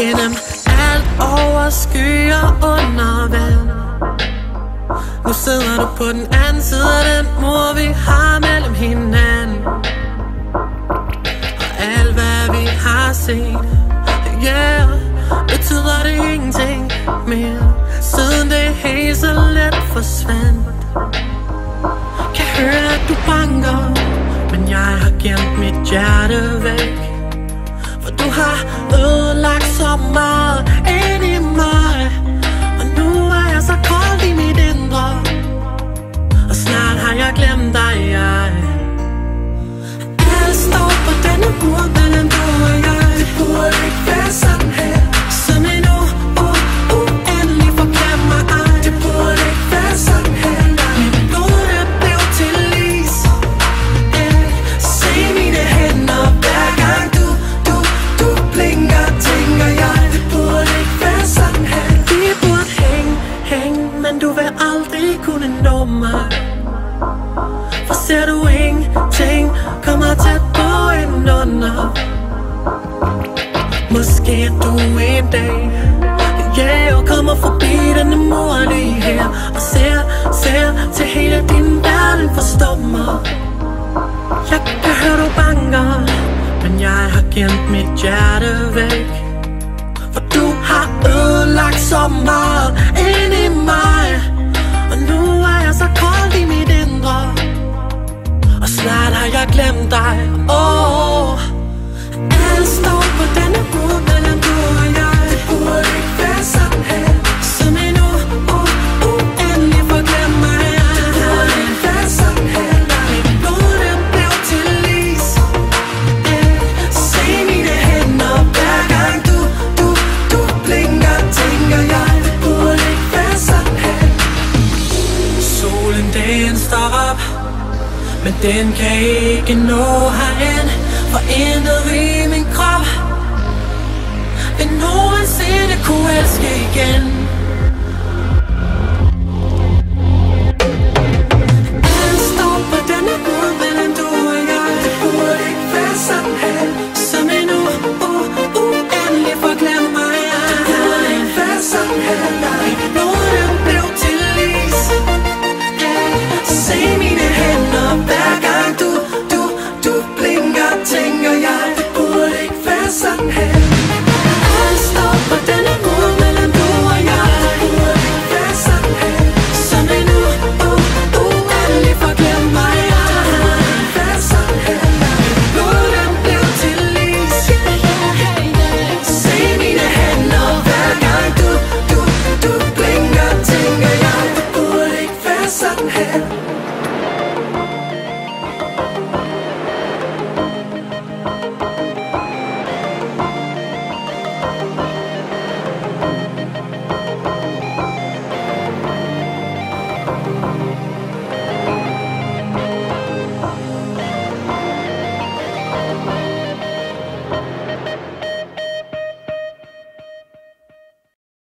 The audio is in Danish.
Gennem alt over skyer under vand. Nu sidder du på den anden side af den mur, vi har mellem hinanden. Og alt hvad vi har set, yeah, betyder det ingenting mere, siden det helt så let forsvandt. Kan høre at du banker, men jeg har gemt mit hjerte væk. For du har ødelagt så meget ind i mig, og nu er jeg så kold i mit indre, og snart har jeg glemt dig. Alt står på denne mur mellem du og jeg. Det burde ikke være sådan her, som en uendelig forglemmer ej. Det burde ikke være sådan her. Mit blod det blev til is. Se mine hænder hver gang du blinker, tænker jeg. Det burde ikke være sådan her. Vi burde hænge, men du vil aldrig kunne nå mig. For ser du ingenting, kommer tæt på indunder. Måske du en dag, yeah, kommer forbi denne mur lige her, og ser til hele din verden forstummer. Jeg kan høre du banker, men jeg har gemt mit hjerte væk. For du har ødelagt så meget ind i mig, og nu er jeg så kold i mit indre, og snart har jeg glemt dig. Alt står på denne mur mellem du og jeg. Det burde ikke være sådan her, som en uendelig forglemmer jeg. Det burde ikke være sådan her. Mit blod det blev til is. Se mine hænder hver gang du blinker, tænker jeg. Det burde ikke være sådan her. Solen den står op, men den kan ikke nå herhen, for intet i min krop vil nogensinde kunne elske igen.